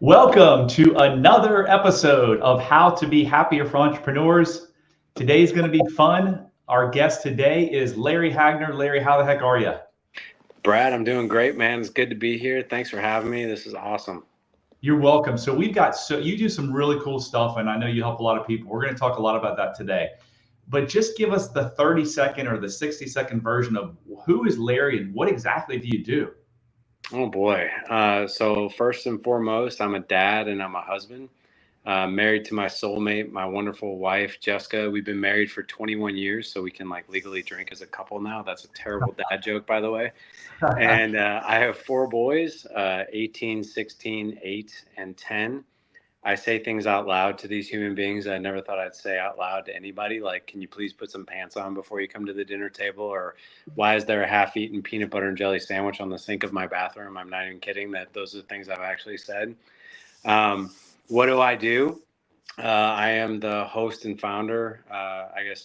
Welcome to another episode of How to Be Happier for Entrepreneurs. Today's going to be fun. Our guest today is Larry Hagner. Larry, how the heck are you? Brad, I'm doing great, man. It's good to be here. Thanks for having me. This is awesome. You're welcome. So you do some really cool stuff, and I know you help a lot of people. We're going to talk a lot about that today. But just give us the 30-second or the 60-second version of who is Larry and what exactly do you do? Oh boy. So first and foremost, I'm a dad and I'm a husband. Married to my soulmate, my wonderful wife, Jessica. We've been married for 21 years, so we can legally drink as a couple now. That's a terrible dad joke, by the way. And I have four boys, 18, 16, 8, and 10. I say things out loud to these human beings I never thought I'd say out loud to anybody. Like, can you please put some pants on before you come to the dinner table? Or why is there a half-eaten peanut butter and jelly sandwich on the sink of my bathroom? I'm not even kidding. That those are the things I've actually said. What do I do? I am the host and founder,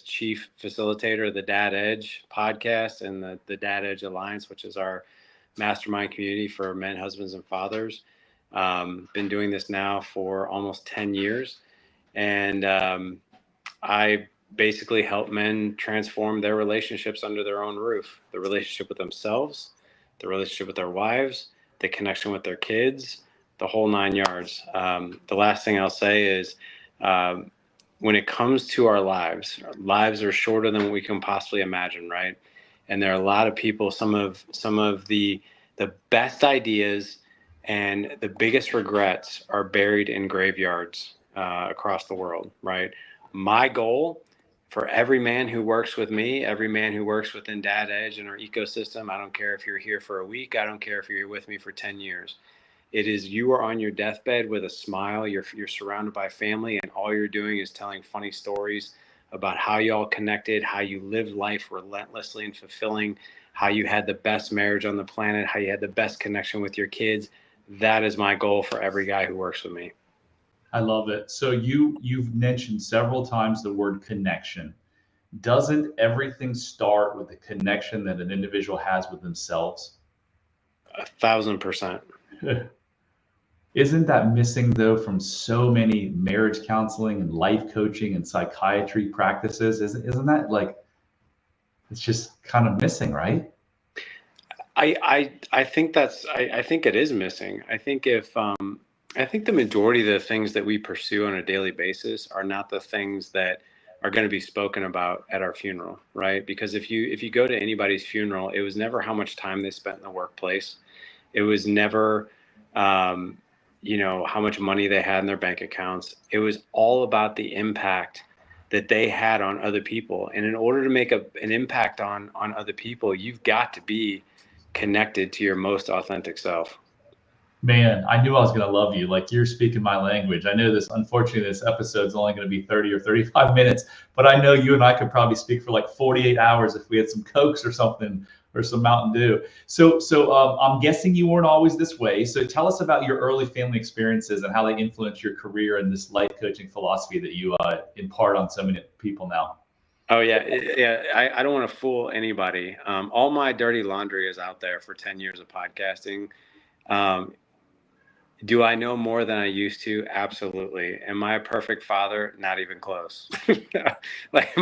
chief facilitator of the Dad Edge podcast and the Dad Edge Alliance, which is our mastermind community for men, husbands, and fathers. Been doing this now for almost 10 years. And I basically help men transform their relationships under their own roof, the relationship with themselves, the relationship with their wives, the connection with their kids, the whole 9 yards. The last thing I'll say is when it comes to our lives are shorter than we can possibly imagine, right? And there are a lot of people, some of the best ideas and the biggest regrets are buried in graveyards across the world, right? My goal for every man who works with me, every man who works within Dad Edge and our ecosystem, I don't care if you're here for a week, I don't care if you're with me for 10 years. It is you are on your deathbed with a smile, you're surrounded by family, and all you're doing is telling funny stories about how you all connected, how you lived life relentlessly and fulfilling, how you had the best marriage on the planet, how you had the best connection with your kids. That is my goal for every guy who works with me. I love it. So you've mentioned several times the word connection. Doesn't everything start with the connection that an individual has with themselves? 1,000%. Isn't that missing though from so many marriage counseling and life coaching and psychiatry practices? Isn't that like it's just kind of missing, right? I think I think it is missing. I think the majority of the things that we pursue on a daily basis are not the things that are going to be spoken about at our funeral, right? Because if you go to anybody's funeral, it was never how much time they spent in the workplace. It was never how much money they had in their bank accounts. It was all about the impact that they had on other people. And in order to make an impact on other people, you've got to be connected to your most authentic self. Man, I knew I was going to love you. Like you're speaking my language. I know unfortunately, this episode's only going to be 30 or 35 minutes, but I know you and I could probably speak for like 48 hours if we had some Cokes or something or some Mountain Dew. So I'm guessing you weren't always this way. So tell us about your early family experiences and how they influenced your career and this life coaching philosophy that you impart on so many people now. Oh yeah. I don't want to fool anybody. All my dirty laundry is out there for 10 years of podcasting. Um, Do I know more than I used to? Absolutely. Am I a perfect father? Not even close. Like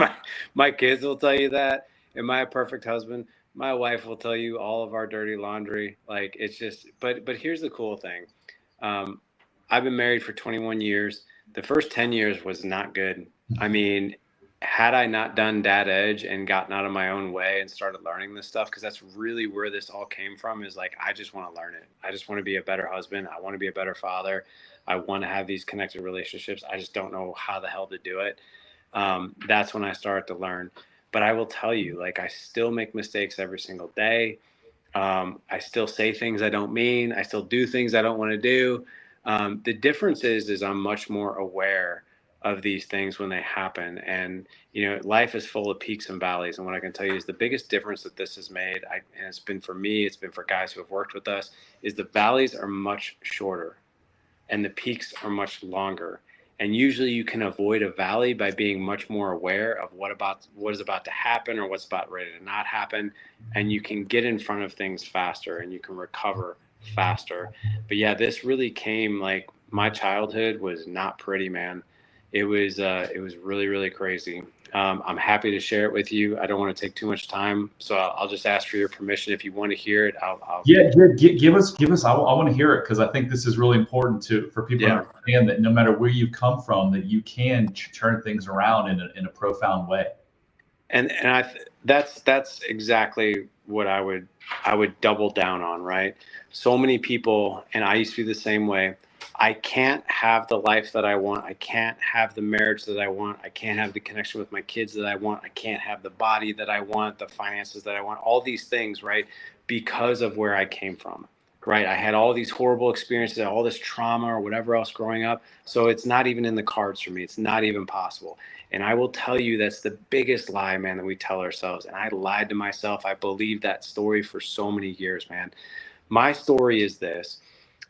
my kids will tell you that. Am I a perfect husband? My wife will tell you all of our dirty laundry. Like it's just, but here's the cool thing. Um, I've been married for 21 years. The first 10 years was not good. I mean, had I not done Dad Edge and gotten out of my own way and started learning this stuff, because that's really where this all came from, is like, I just want to learn it. I just want to be a better husband. I want to be a better father. I want to have these connected relationships. I just don't know how the hell to do it. That's when I started to learn. But I will tell you, like, I still make mistakes every single day. I still say things I don't mean. I still do things I don't want to do. The difference is I'm much more aware of these things when they happen. And, life is full of peaks and valleys. And what I can tell you is the biggest difference that this has made, and it's been for me, it's been for guys who have worked with us, is the valleys are much shorter and the peaks are much longer. And usually you can avoid a valley by being much more aware of what is about to happen or what's about ready to not happen. And you can get in front of things faster and you can recover faster. But yeah, this really came like my childhood was not pretty, man. It was really, really crazy. I'm happy to share it with you. I don't want to take too much time, so I'll just ask for your permission. If you want to hear it, I'll Yeah, give us. I want to hear it because I think this is really important for people to yeah. understand that no matter where you come from, that you can turn things around in a profound way. That's exactly what I would double down on, right? So many people, and I used to be the same way. I can't have the life that I want. I can't have the marriage that I want. I can't have the connection with my kids that I want. I can't have the body that I want, the finances that I want, all these things, right? Because of where I came from, right? I had all these horrible experiences, all this trauma or whatever else growing up. So it's not even in the cards for me. It's not even possible. And I will tell you, that's the biggest lie, man, that we tell ourselves. And I lied to myself. I believed that story for so many years, man. My story is this.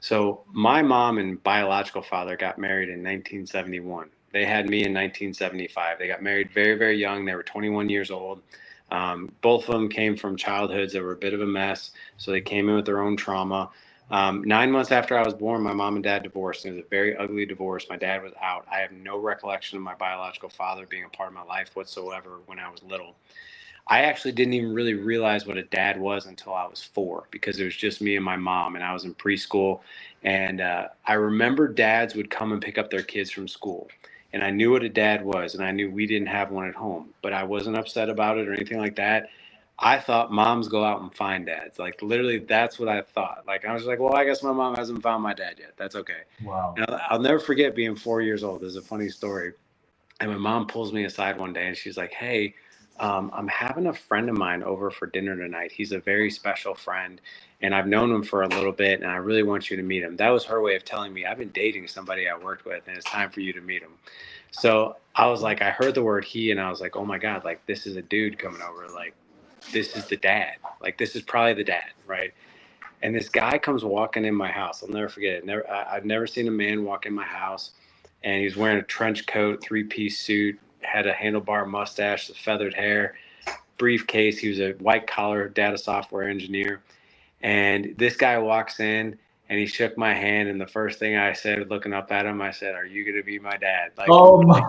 So, my mom and biological father got married in 1971. They had me in 1975. They got married very, very young. They were 21 years old. Both of them came from childhoods that were a bit of a mess. So, they came in with their own trauma. 9 months after I was born, my mom and dad divorced. It was a very ugly divorce. My dad was out. I have no recollection of my biological father being a part of my life whatsoever when I was little. I actually didn't even really realize what a dad was until I was 4 because it was just me and my mom, and I was in preschool. And I remember dads would come and pick up their kids from school. And I knew what a dad was, and I knew we didn't have one at home, but I wasn't upset about it or anything like that. I thought moms go out and find dads. Like literally, that's what I thought. Like I was like, well, I guess my mom hasn't found my dad yet. That's okay. Wow. And I'll never forget being 4 years old. There's a funny story. And my mom pulls me aside one day and she's like, hey, I'm having a friend of mine over for dinner tonight. He's a very special friend and I've known him for a little bit and I really want you to meet him. That was her way of telling me I've been dating somebody I worked with and it's time for you to meet him. So I was like, I heard the word he and I was like, oh my God, like this is a dude coming over. Like this is the dad. Like this is probably the dad, right? And this guy comes walking in my house. I'll never forget it. I've never seen a man walk in my house. And he was wearing a trench coat, 3-piece suit, had a handlebar mustache, the feathered hair, briefcase. He was a white collar data software engineer. And this guy walks in and he shook my hand. And the first thing I said, looking up at him, I said, are you going to be my dad? Like, Oh my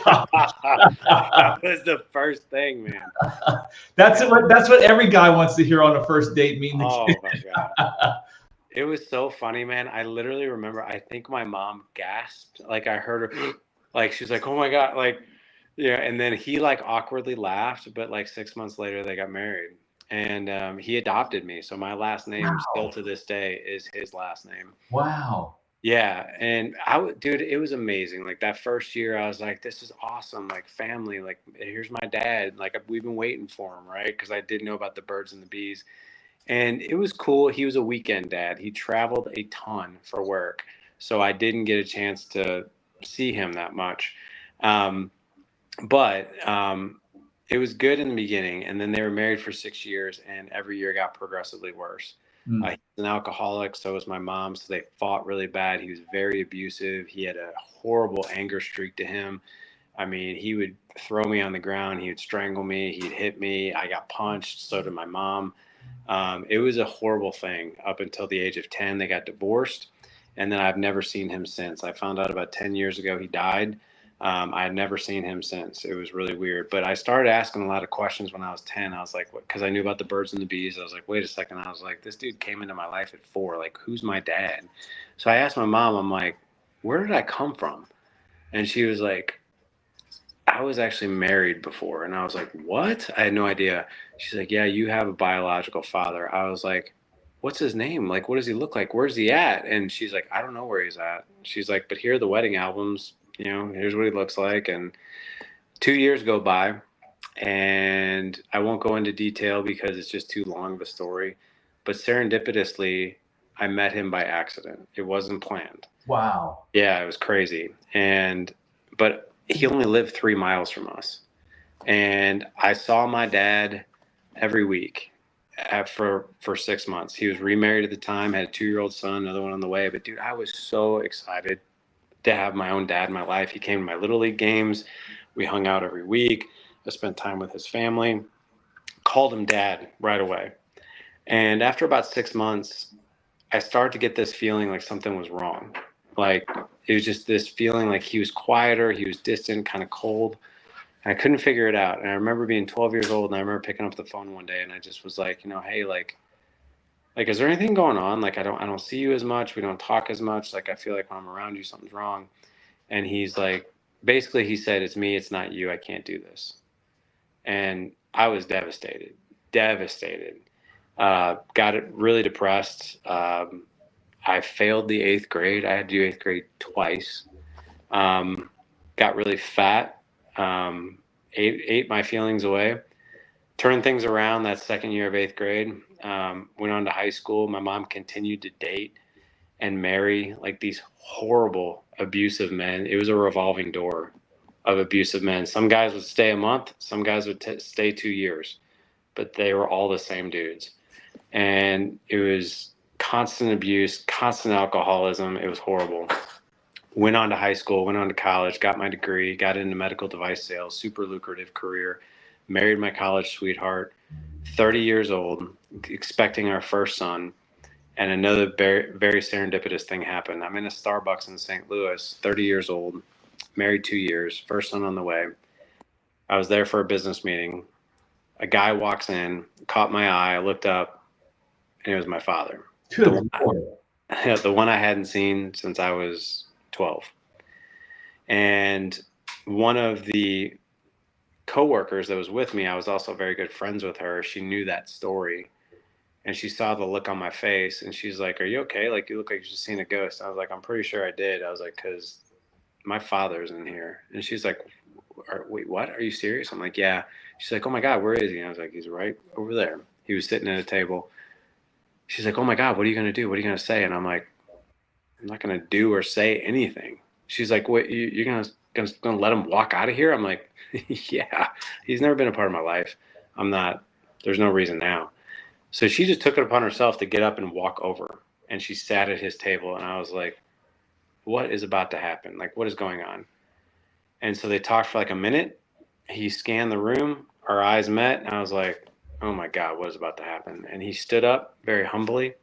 God. that was the first thing, man. That's what every guy wants to hear on a first date, meeting the Oh kid. my God. It was so funny, man. I literally remember, I think my mom gasped. Like I heard her, like she's like, oh my God. Like, yeah. And then he like awkwardly laughed, but like 6 months later they got married and he adopted me. So my last name still Wow. to this day is his last name. Wow. Yeah. And dude, it was amazing. Like that first year I was like, this is awesome. Like family, like here's my dad. Like we've been waiting for him. Right. Cause I didn't know about the birds and the bees. And it was cool. He was a weekend dad. He traveled a ton for work. So I didn't get a chance to see him that much. Um, but it was good in the beginning. And then they were married for 6 years, and every year got progressively worse. Mm. He's an alcoholic. So was my mom. So they fought really bad. He was very abusive. He had a horrible anger streak to him. I mean, he would throw me on the ground. He would strangle me. He'd hit me. I got punched. So did my mom. It was a horrible thing up until the age of 10. They got divorced. And then I've never seen him since. I found out about 10 years ago he died. I had never seen him since. It was really weird. But I started asking a lot of questions when I was 10. I was like, because I knew about the birds and the bees. I was like, wait a second. I was like, this dude came into my life at 4. Like, who's my dad? So I asked my mom, I'm like, where did I come from? And she was like, I was actually married before. And I was like, what? I had no idea. She's like, yeah, you have a biological father. I was like, what's his name? Like, what does he look like? Where's he at? And she's like, I don't know where he's at. She's like, but here are the wedding albums. You know, here's what he looks like. And 2 years go by. And I won't go into detail because it's just too long of a story. But serendipitously, I met him by accident. It wasn't planned. Wow. Yeah, it was crazy. But he only lived 3 miles from us. And I saw my dad every week for 6 months. He was remarried at the time, had a 2-year-old son, another one on the way. But dude, I was so excited to have my own dad in my life. He came to my little league games. We hung out every week. I spent time with his family. Called him dad right away. And after about 6 months, I started to get this feeling like something was wrong. Like, it was just this feeling like he was quieter, he was distant, kind of cold. And I couldn't figure it out. And I remember being 12 years old, and I remember picking up the phone one day, and I just was like, hey, like, is there anything going on? Like, I don't see you as much. We don't talk as much. Like, I feel like when I'm around you, something's wrong. And he's like, basically, he said, it's me, it's not you. I can't do this. And I was devastated. Got it really depressed. I failed the 8th grade. I had to do 8th grade twice. Got really fat. Ate my feelings away. Turned things around that second year of 8th grade. Went on to high school. My mom continued to date and marry like these horrible abusive men. It was a revolving door of abusive men. Some guys would stay a month. Some guys would stay 2 years, but they were all the same dudes. And it was constant abuse, constant alcoholism. It was horrible. Went on to high school, went on to college, got my degree, got into medical device sales, super lucrative career, married my college sweetheart, 30 years old, expecting our first son. And another very, very serendipitous thing happened. I'm in a Starbucks in St. Louis, 30 years old, married 2 years, first son on the way. I was there for a business meeting. A guy walks in, caught my eye. I looked up, and it was my father. Good The one I hadn't seen since I was 12. And one of the coworkers that was with me, I was also very good friends with her. She knew that story. And she saw the look on my face, and she's like, "Are you okay? Like, you look like you just seen a ghost." I was like, "I'm pretty sure I did." I was like, "Because my father's in here." And she's like, "Wait, what? Are you serious?" I'm like, "Yeah." She's like, "Oh my God, where is he?" And I was like, "He's right over there." He was sitting at a table. She's like, "Oh my God, what are you going to do? What are you going to say?" And I'm like, "I'm not going to do or say anything." She's like, "What, you're going to let him walk out of here?" I'm like, "Yeah, he's never been a part of my life. I'm not, there's no reason now." So she just took it upon herself to get up and walk over, and she sat at his table, and I was like, what is about to happen? Like, what is going on? And so they talked for like a minute. He scanned the room, our eyes met, and I was like, oh my God, what is about to happen? And he stood up very humbly,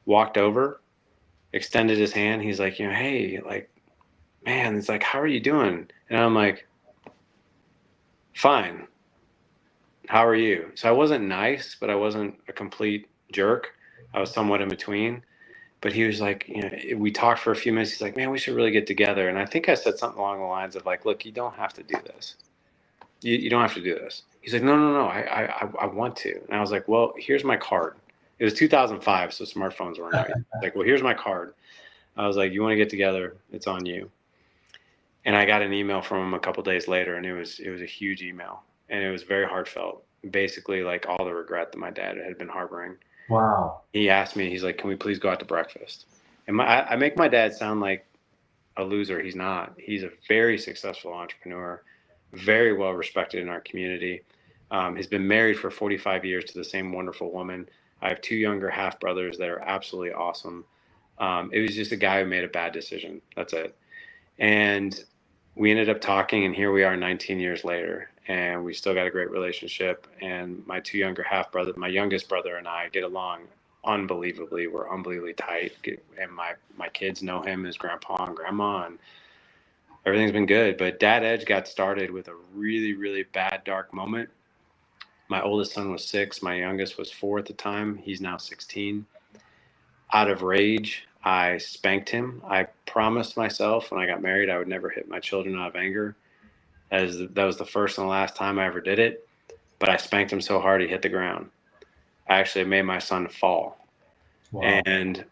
walked over, extended his hand. He's like, hey, like, man, it's like, how are you doing? And I'm like, fine. How are you? So I wasn't nice, but I wasn't a complete jerk. I was somewhat in between. But he was like, we talked for a few minutes. He's like, man, we should really get together. And I think I said something along the lines of like, look, you don't have to do this. You don't have to do this. He's like, no, I want to. And I was like, well, here's my card. It was 2005, so smartphones weren't out yet. Like, well, here's my card. I was like, you want to get together? It's on you. And I got an email from him a couple days later, and it was a huge email, and it was very heartfelt. Basically, like all the regret that my dad had been harboring. Wow. He asked me, he's like, can we please go out to breakfast? And I make my dad sound like a loser. He's not. He's a very successful entrepreneur, very well respected in our community. He's been married for 45 years to the same wonderful woman. I have 2 younger half brothers that are absolutely awesome. It was just a guy who made a bad decision. That's it. And we ended up talking, and here we are 19 years later, and we still got a great relationship. And my 2 younger half brothers, my youngest brother and I get along unbelievably. We're unbelievably tight, and my kids know him as grandpa and grandma, and everything's been good. But Dad Edge got started with a really, really bad, dark moment. My oldest son was 6. My youngest was 4 at the time. He's now 16. Out of rage, I spanked him. I promised myself when I got married I would never hit my children out of anger. That was the first and the last time I ever did it. But I spanked him so hard he hit the ground. I actually made my son fall. Wow. And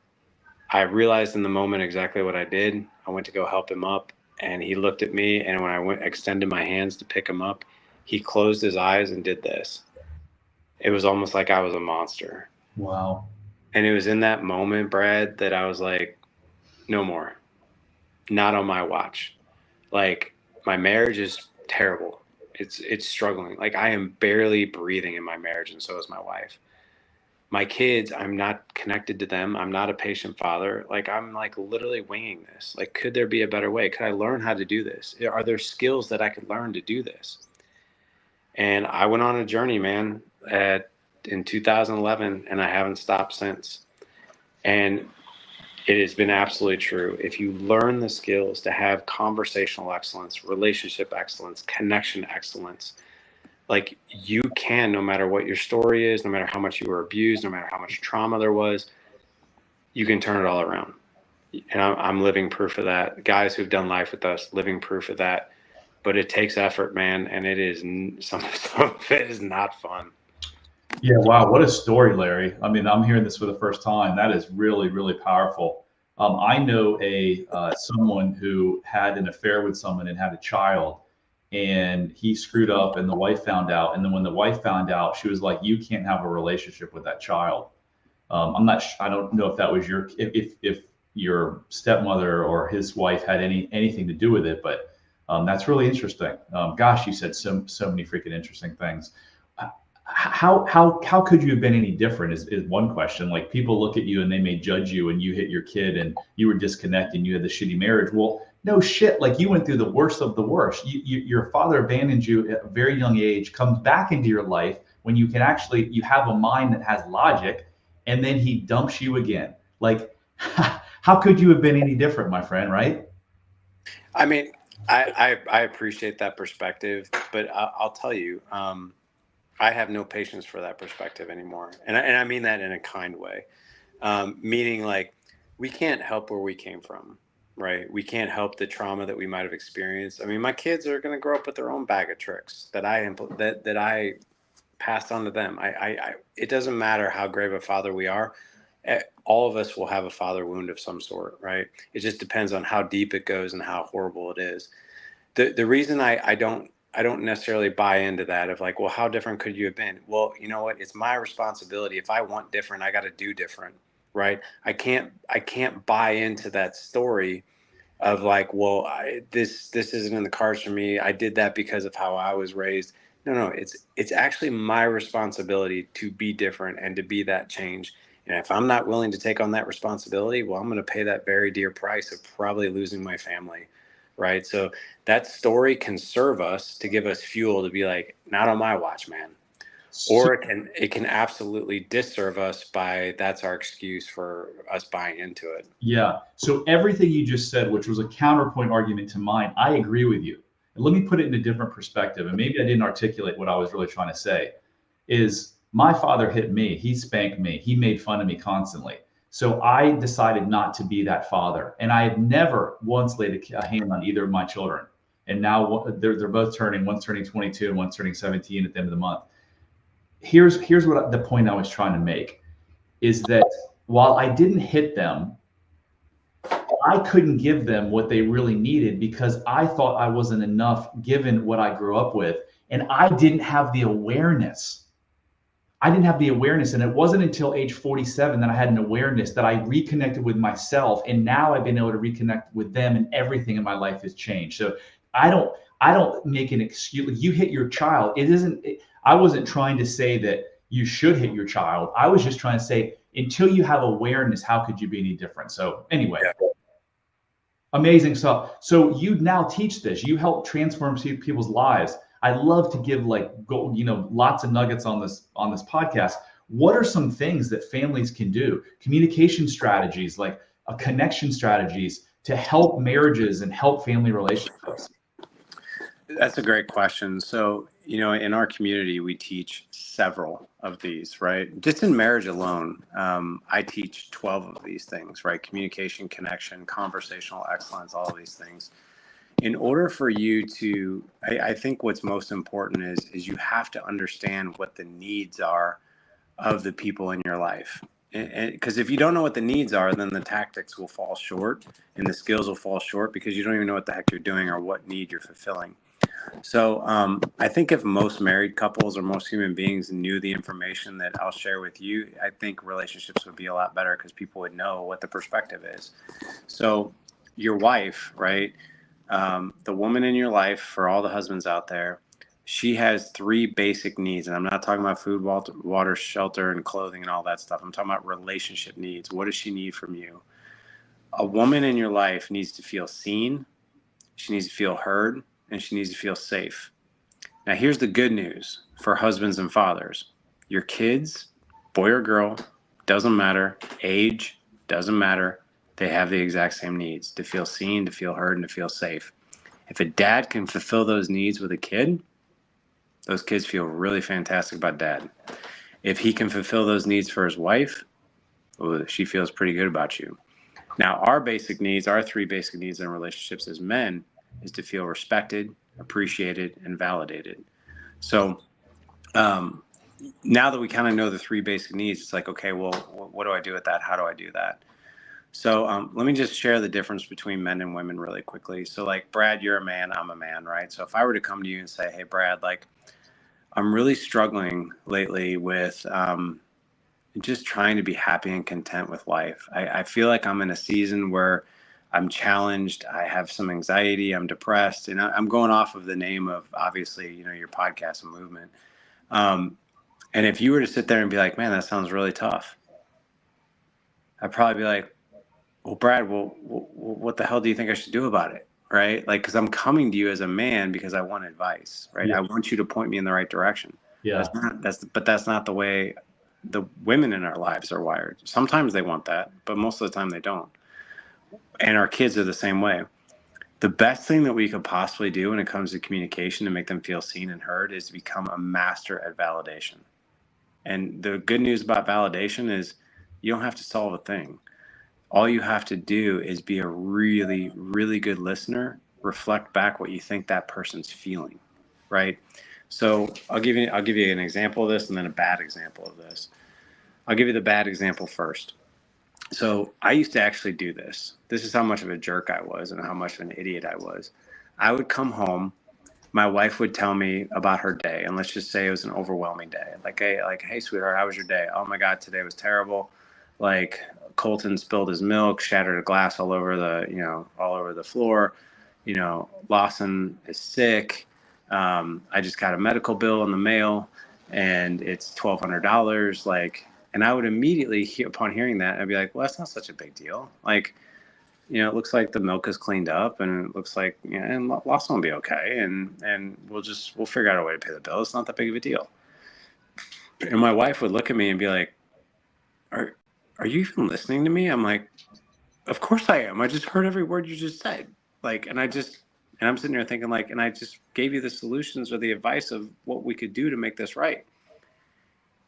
I realized in the moment exactly what I did. I went to go help him up, and he looked at me, and when I extended my hands to pick him up, he closed his eyes and did this. It was almost like I was a monster. Wow. And it was in that moment, Brad, that I was like, no more. Not on my watch. Like, my marriage is terrible. It's struggling. Like, I am barely breathing in my marriage, and so is my wife. My kids, I'm not connected to them. I'm not a patient father. Like, I'm like literally winging this. Like, could there be a better way? Could I learn how to do this? Are there skills that I could learn to do this? And I went on a journey, man, in 2011, and I haven't stopped since. And It has been absolutely true. If you learn the skills to have conversational excellence, relationship excellence, connection excellence, like you can, no matter what your story is, no matter how much you were abused, no matter how much trauma there was, you can turn it all around. And I'm living proof of that. Guys who've done life with us, living proof of that. But it takes effort, man, and it is some of it is not fun. Yeah, wow, what a story, Larry. I mean, I'm hearing this for the first time. That is really, really powerful. I know a someone who had an affair with someone and had a child, and he screwed up, and the wife found out. And then when the wife found out, she was like, "You can't have a relationship with that child." I'm not. I don't know if that was your if your stepmother or his wife had anything to do with it, but that's really interesting. Gosh, you said so many freaking interesting things. How could you have been any different is one question. Like people look at you and they may judge you, and you hit your kid and you were disconnected and you had the shitty marriage. Well, no shit. Like you went through the worst of the worst. Your father abandoned you at a very young age, comes back into your life when you can actually you have a mind that has logic, and then he dumps you again. Like how could you have been any different, my friend? Right? I mean, I appreciate that perspective, but I'll tell you, I have no patience for that perspective anymore, and I mean that in a kind way, meaning like we can't help where we came from, right? We can't help the trauma that we might have experienced. I mean, my kids are going to grow up with their own bag of tricks that I passed on to them. It doesn't matter how great of a father we are. All of us will have a father wound of some sort, right? It just depends on how deep it goes and how horrible it is. The reason I don't necessarily buy into that of like, well, how different could you have been? Well, you know what? It's my responsibility. If I want different, I got to do different, right? I can't buy into that story of like, well, this isn't in the cards for me. I did that because of how I was raised. No, it's actually my responsibility to be different and to be that change. And if I'm not willing to take on that responsibility, well, I'm going to pay that very dear price of probably losing my family, right? So that story can serve us to give us fuel to be like, not on my watch, man. So, Or it can absolutely disserve us by that's our excuse for us buying into it. yeah. So everything you just said, which was a counterpoint argument to mine, I agree with you. And let me put it in a different perspective. And maybe I didn't articulate what I was really trying to say. Is my father hit me, he spanked me, he made fun of me constantly. So I decided not to be that father. And I had never once laid a hand on either of my children. And now they're both turning, one's turning 22 and one's turning 17 at the end of the month. Here's what the point I was trying to make is that while I didn't hit them, I couldn't give them what they really needed because I thought I wasn't enough given what I grew up with. And I didn't have the awareness. I didn't have the awareness. And it wasn't until age 47 that I had an awareness that I reconnected with myself. And now I've been able to reconnect with them, and everything in my life has changed. So I don't, I don't make an excuse. You hit your child. It isn't, I wasn't trying to say that you should hit your child. I was just trying to say, until you have awareness, how could you be any different? So anyway, amazing stuff. So you now teach this. You help transform people's lives. I love to give lots of nuggets on this podcast. What are some things that families can do? Communication strategies, like connection strategies to help marriages and help family relationships. That's a great question. So, in our community, we teach several of these, right? Just in marriage alone, I teach 12 of these things, right? Communication, connection, conversational excellence, all of these things. In order for you to, I think what's most important is you have to understand what the needs are of the people in your life. And because if you don't know what the needs are, then the tactics will fall short and the skills will fall short because you don't even know what the heck you're doing or what need you're fulfilling. So I think if most married couples or most human beings knew the information that I'll share with you, I think relationships would be a lot better because people would know what the perspective is. So your wife, right? The woman in your life, for all the husbands out there, she has three basic needs. And I'm not talking about food, water, shelter, and clothing and all that stuff. I'm talking about relationship needs. What does she need from you? A woman in your life needs to feel seen. She needs to feel heard, and she needs to feel safe. Now, here's the good news for husbands and fathers. Your kids, boy or girl, doesn't matter. Age, doesn't matter. They have the exact same needs: to feel seen, to feel heard, and to feel safe. If a dad can fulfill those needs with a kid, those kids feel really fantastic about dad. If he can fulfill those needs for his wife, well, she feels pretty good about you. Now, our basic needs, our three basic needs in relationships as men, is to feel respected, appreciated, and validated. So now that we kind of know the three basic needs, it's like, okay, well, what do I do with that? How do I do that? So let me just share the difference between men and women really quickly. So like, Brad, you're a man, I'm a man, right? So if I were to come to you and say, hey, Brad, like, I'm really struggling lately with just trying to be happy and content with life. I feel like I'm in a season where I'm challenged. I have some anxiety. I'm depressed. And I'm going off of the name of, obviously, your podcast and movement. And if you were to sit there and be like, man, that sounds really tough, I'd probably be like, well, Brad, what the hell do you think I should do about it? Right? Like, because I'm coming to you as a man because I want advice, right? Yeah. I want you to point me in the right direction. Yeah. But that's not the way the women in our lives are wired. Sometimes they want that, but most of the time they don't. And our kids are the same way. The best thing that we could possibly do when it comes to communication to make them feel seen and heard is to become a master at validation. And the good news about validation is you don't have to solve a thing. All you have to do is be a really, really good listener, reflect back what you think that person's feeling, right? So I'll give you an example of this and then a bad example of this. I'll give you the bad example first. So I used to actually do this. This is how much of a jerk I was and how much of an idiot I was. I would come home, my wife would tell me about her day, and let's just say it was an overwhelming day. Hey, sweetheart, how was your day? Oh my God, today was terrible. Like, Colton spilled his milk, shattered a glass all over the floor. Lawson is sick. I just got a medical bill in the mail, and it's $1,200. And I would immediately, upon hearing that, I'd be like, well, that's not such a big deal. Like, it looks like the milk is cleaned up, and it looks like, and Lawson will be okay, and we'll figure out a way to pay the bill. It's not that big of a deal. And my wife would look at me and be like, are you even listening to me? I'm like, of course I am. I just heard every word you just said. And I'm sitting there thinking, and I just gave you the solutions or the advice of what we could do to make this right.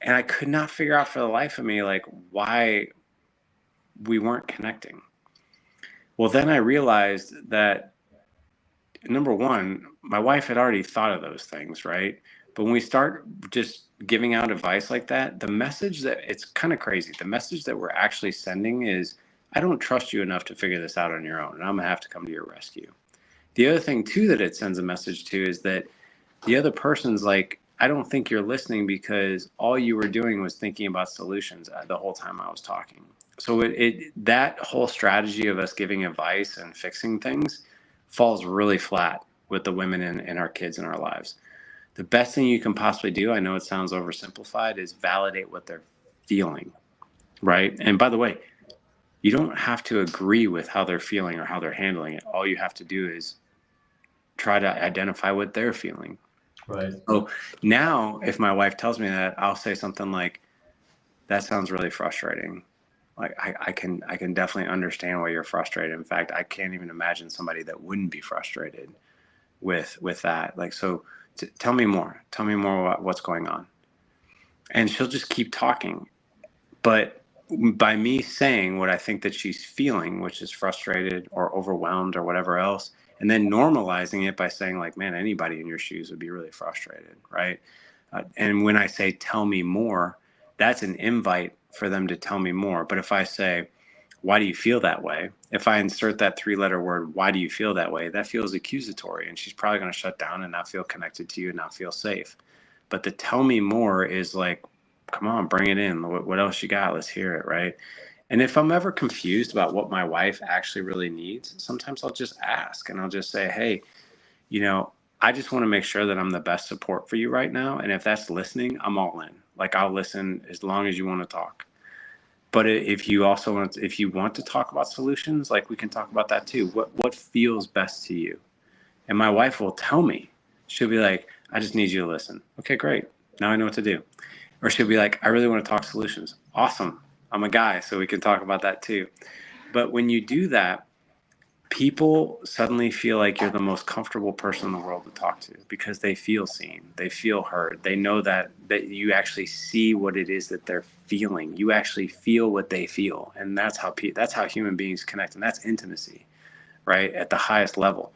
And I could not figure out for the life of me, why we weren't connecting. Well, then I realized that, number one, my wife had already thought of those things, right? But when we start just giving out advice like that, the message that, it's kind of crazy. The message that we're actually sending is, I don't trust you enough to figure this out on your own, and I'm going to have to come to your rescue. The other thing, too, that it sends a message to is that the other person's like, I don't think you're listening because all you were doing was thinking about solutions the whole time I was talking. So that whole strategy of us giving advice and fixing things falls really flat with the women and our kids in our lives. The best thing you can possibly do, I know it sounds oversimplified, is validate what they're feeling, right? And by the way, you don't have to agree with how they're feeling or how they're handling it. All you have to do is try to identify what they're feeling. Right. So now if my wife tells me that, I'll say something like, that sounds really frustrating. Like, I can definitely understand why you're frustrated. In fact, I can't even imagine somebody that wouldn't be frustrated with that. So tell me more. Tell me more about what's going on. And she'll just keep talking. But by me saying what I think that she's feeling, which is frustrated or overwhelmed or whatever else, and then normalizing it by saying, man, anybody in your shoes would be really frustrated, right? And when I say, tell me more, that's an invite for them to tell me more. But if I say, why do you feel that way? If I insert that 3-letter word, why do you feel that way? That feels accusatory, and she's probably going to shut down and not feel connected to you and not feel safe. But the tell me more is like, come on, bring it in. What else you got? Let's hear it, right? And if I'm ever confused about what my wife actually really needs, sometimes I'll just ask, and I'll just say, hey, I just want to make sure that I'm the best support for you right now. And if that's listening, I'm all in. I'll listen as long as you want to talk. But if you want to talk about solutions, we can talk about that too. What feels best to you? And my wife will tell me. She'll be like, I just need you to listen. Okay, great. Now I know what to do. Or she'll be like, I really want to talk solutions. Awesome. I'm a guy, so we can talk about that too. But when you do that, people suddenly feel like you're the most comfortable person in the world to talk to because they feel seen, they feel heard, they know that you actually see what it is that they're feeling. You actually feel what they feel, and that's how human beings connect, and that's intimacy, right, at the highest level.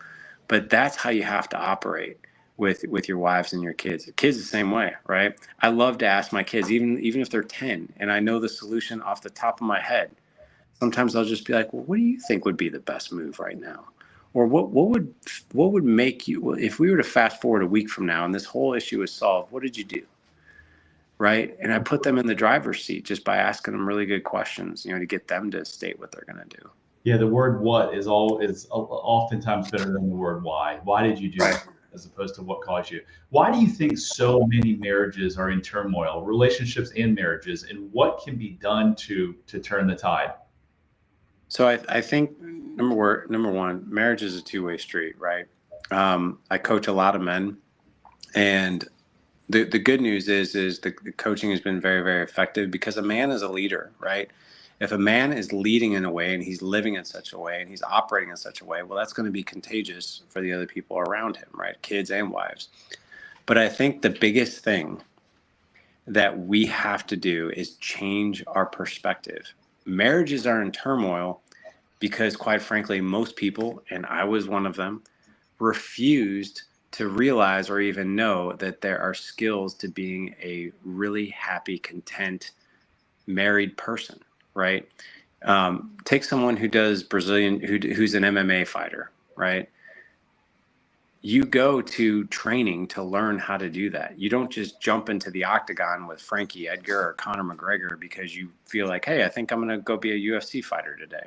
But that's how you have to operate with your wives and your kids. Kids the same way, right? I love to ask my kids, even if they're 10, and I know the solution off the top of my head. Sometimes I'll just be like, well, what do you think would be the best move right now? Or what would make you, if we were to fast forward a week from now and this whole issue is solved, what did you do? Right? And I put them in the driver's seat just by asking them really good questions, to get them to state what they're going to do. Yeah, the word "what" is oftentimes better than the word "why." Why did you do that, as opposed to what caused you? Why do you think so many marriages are in turmoil, relationships and marriages, and what can be done to turn the tide? So I think number one, marriage is a two-way street, right? I coach a lot of men, and the good news is the coaching has been very, very effective because a man is a leader, right? If a man is leading in a way and he's living in such a way and he's operating in such a way, well, that's going to be contagious for the other people around him, right? Kids and wives. But I think the biggest thing that we have to do is change our perspective. Marriages are in turmoil because, quite frankly, most people, and I was one of them, refused to realize or even know that there are skills to being a really happy, content, married person, right? Take someone who does who's an MMA fighter, right? You go to training to learn how to do that. You don't just jump into the octagon with Frankie Edgar or Conor McGregor because you feel like, hey, I think I'm going to go be a UFC fighter today.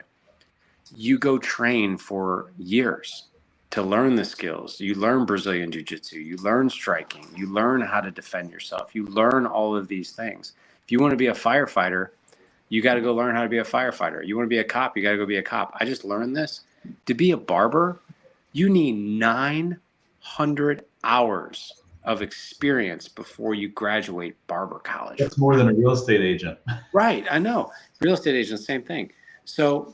You go train for years to learn the skills. You learn Brazilian Jiu-Jitsu, you learn striking, you learn how to defend yourself, you learn all of these things. If you want to be a firefighter, you got to go learn how to be a firefighter. You want to be a cop, you got to go be a cop. I just learned this. To be a barber, you need 900 hours of experience before you graduate barber college. That's more than a real estate agent. Right, I know. Real estate agent, same thing. So,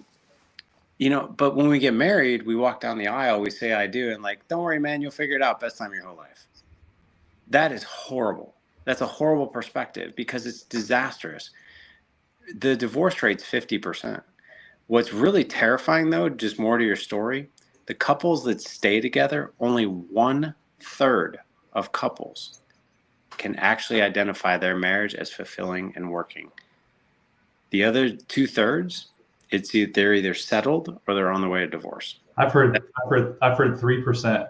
but when we get married, we walk down the aisle, we say I do, and like, don't worry, man, you'll figure it out. Best time of your whole life. That is horrible. That's a horrible perspective because it's disastrous. The divorce rate's 50%. What's really terrifying, though, just more to your story, the couples that stay together, only 1/3 of couples can actually identify their marriage as fulfilling and working. The other 2/3, they're either settled or they're on the way to divorce. I've heard 3%.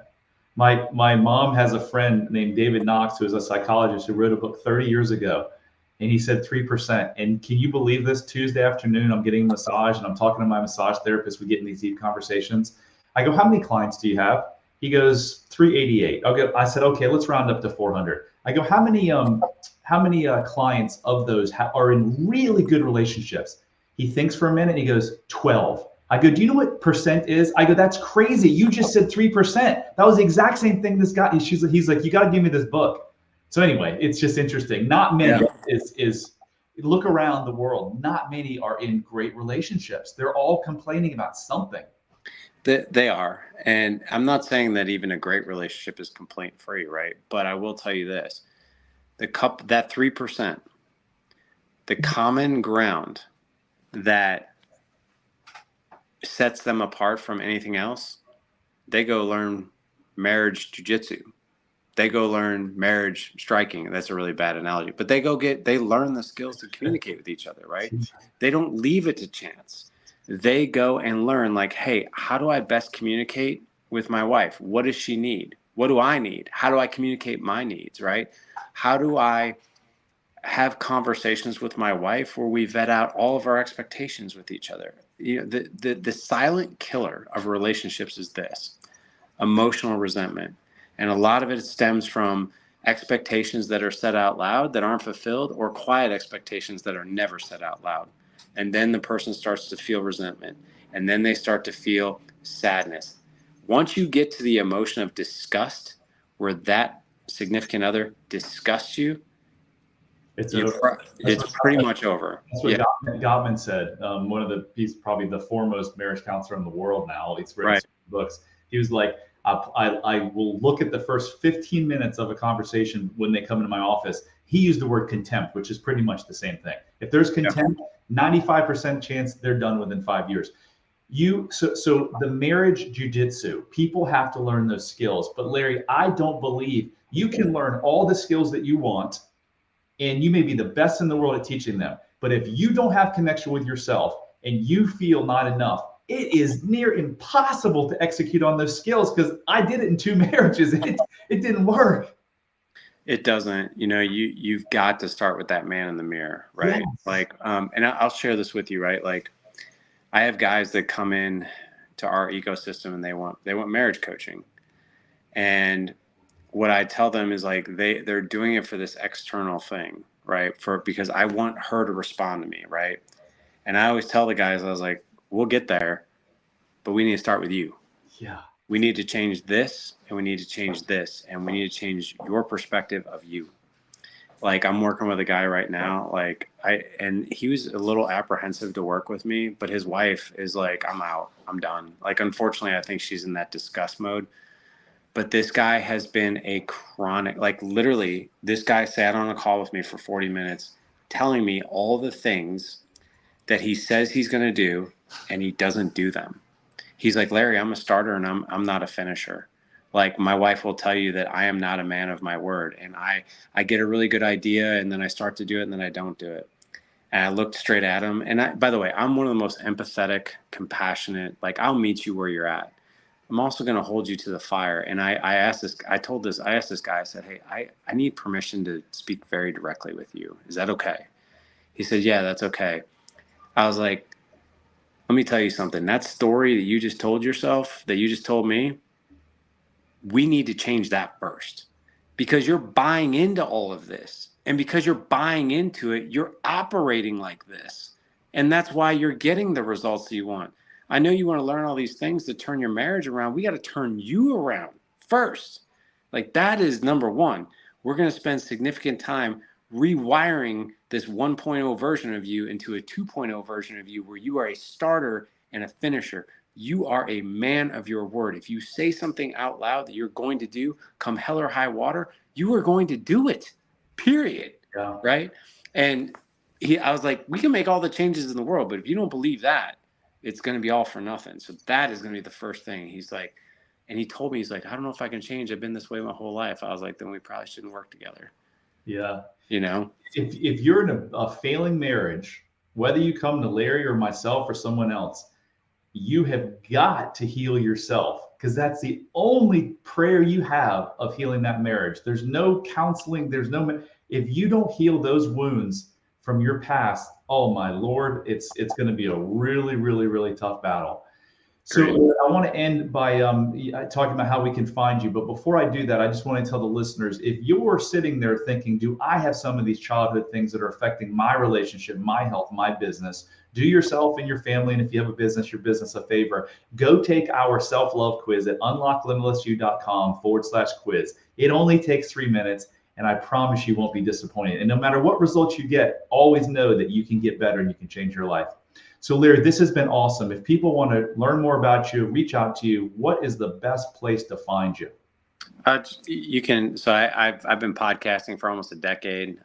My mom has a friend named David Knox, who is a psychologist who wrote a book 30 years ago, and he said 3%. And can you believe this? Tuesday afternoon, I'm getting a massage and I'm talking to my massage therapist. We get in these deep conversations. I go, how many clients do you have? He goes, 388. I said, okay, let's round up to 400. I go, how many clients of those are in really good relationships? He thinks for a minute and he goes, 12. I go, do you know what percent is? I go, that's crazy. You just said 3%. That was the exact same thing this guy, he's like, you got to give me this book. So anyway, it's just interesting. Not many is look around the world. Not many are in great relationships. They're all complaining about something. They are. And I'm not saying that even a great relationship is complaint free, right? But I will tell you this, that 3%, the common ground that sets them apart from anything else, they go learn marriage jiu-jitsu. They go learn marriage striking. That's a really bad analogy, but they learn the skills to communicate with each other, right? They don't leave it to chance. They go and learn like, hey, how do I best communicate with my wife? What does she need? What do I need? How do I communicate my needs, right? How do I have conversations with my wife where we vet out all of our expectations with each other? The silent killer of relationships is this: emotional resentment. And a lot of it stems from expectations that are said out loud that aren't fulfilled, or quiet expectations that are never said out loud. And then the person starts to feel resentment, and then they start to feel sadness. Once you get to the emotion of disgust, where that significant other disgusts you, It's You over. it's pretty much over. That's what Gottman said. One of he's probably the foremost marriage counselor in the world now. He's written books. He was like, I will look at the first 15 minutes of a conversation when they come into my office. He used the word contempt, which is pretty much the same thing. If there's contempt, 95% chance they're done within 5 years. So the marriage jujitsu, people have to learn those skills. But Larry, I don't believe you can learn all the skills that you want, and you may be the best in the world at teaching them. But if you don't have connection with yourself and you feel not enough, it is near impossible to execute on those skills, because I did it in 2 marriages and it didn't work. It doesn't. You've got to start with that man in the mirror, right? Yes. Like, and I'll share this with you, right? Like, I have guys that come in to our ecosystem and they want marriage coaching, and what I tell them is like they're doing it for this external thing, right? Because I want her to respond to me, right? And I always tell the guys, I was like, we'll get there, but we need to start with you. Yeah. We need to change this, and we need to change this, and we need to change your perspective of you. Like, I'm working with a guy right now, and he was a little apprehensive to work with me, but his wife is like, I'm out, I'm done. Like, unfortunately, I think she's in that disgust mode. But this guy has been a chronic, like, literally, this guy sat on a call with me for 40 minutes telling me all the things that he says he's going to do, and he doesn't do them. He's like, Larry, I'm a starter and I'm not a finisher. Like, my wife will tell you that I am not a man of my word. And I get a really good idea, and then I start to do it, and then I don't do it. And I looked straight at him. And by the way, I'm one of the most empathetic, compassionate, like, I'll meet you where you're at. I'm also going to hold you to the fire. And I asked this guy, I said, hey, I need permission to speak very directly with you. Is that okay? He said, yeah, that's okay. I was like, let me tell you something. That story that you just told yourself, that you just told me, we need to change that first, because you're buying into all of this. And because you're buying into it, you're operating like this. And that's why you're getting the results that you want. I know you want to learn all these things to turn your marriage around. We got to turn you around first. Like, that is number one. We're going to spend significant time rewiring this 1.0 version of you into a 2.0 version of you, where you are a starter and a finisher. You are a man of your word. If you say something out loud that you're going to do, come hell or high water, you are going to do it, period. Yeah. Right? And I was like, we can make all the changes in the world, but if you don't believe that, it's going to be all for nothing. So that is going to be the first thing. He's like, and he told me, he's like, I don't know if I can change. I've been this way my whole life. I was like, then we probably shouldn't work together. Yeah. If you're in a failing marriage, whether you come to Larry or myself or someone else, you have got to heal yourself, because that's the only prayer you have of healing that marriage. There's no counseling. If you don't heal those wounds from your past, oh my Lord, it's going to be a really, really, really tough battle. So I want to end by talking about how we can find you. But before I do that, I just want to tell the listeners, if you're sitting there thinking, do I have some of these childhood things that are affecting my relationship, my health, my business? Do yourself and your family, and if you have a business, your business, a favor. Go take our self-love quiz at unlocklimitlessyou.com/quiz. It only takes 3 minutes, and I promise you won't be disappointed. And no matter what results you get, always know that you can get better and you can change your life. So Larry, this has been awesome. If people want to learn more about you, reach out to you, what is the best place to find you? You can. So I've been podcasting for almost a decade.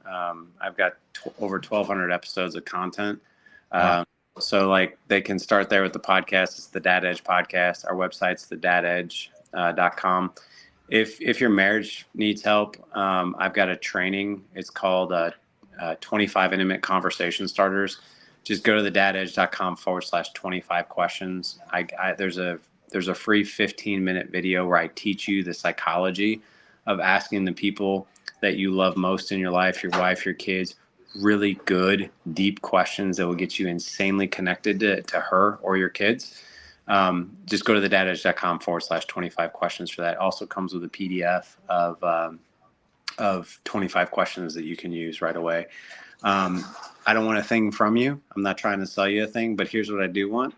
I've got over 1,200 episodes of content. Wow. So like, they can start there with the podcast. It's the Dad Edge podcast. Our website's thedadedge.com. If your marriage needs help, I've got a training. It's called 25 Intimate Conversation Starters. Just go to thedadedge.com/25 questions. There's a free 15-minute video where I teach you the psychology of asking the people that you love most in your life, your wife, your kids, really good, deep questions that will get you insanely connected to her or your kids. Just go to thedadedge.com/25 questions for that. It also comes with a PDF of 25 questions that you can use right away. I don't want a thing from you. I'm not trying to sell you a thing, but here's what I do want.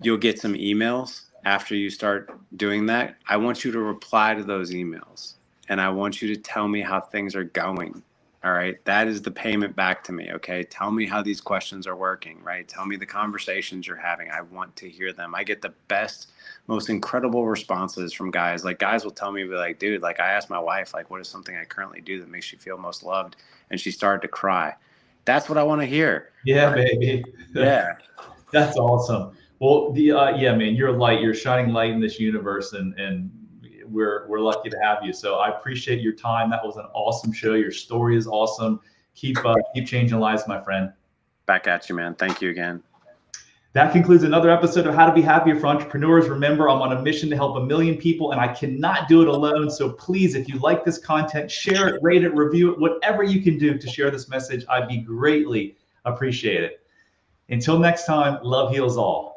You'll get some emails after you start doing that. I want you to reply to those emails, and I want you to tell me how things are going. All right. That is the payment back to me. Okay. Tell me how these questions are working, right? Tell me the conversations you're having. I want to hear them. I get the best, most incredible responses from guys. Like guys will tell me, like, dude, like I asked my wife, like, what is something I currently do that makes you feel most loved? And she started to cry. That's what I want to hear. Yeah, Right? baby. Yeah. That's awesome. Well, yeah, man, you're a light. You're a shining light in this universe, and we're lucky to have you. So I appreciate your time. That was an awesome show. Your story is awesome. Keep changing lives, my friend. Back at you, man. Thank you again. That concludes another episode of How to Be Happier for Entrepreneurs. Remember, I'm on a mission to help 1 million people, and I cannot do it alone. So please, if you like this content, share it, rate it, review it, whatever you can do to share this message. I'd be greatly appreciated. Until next time, love heals all.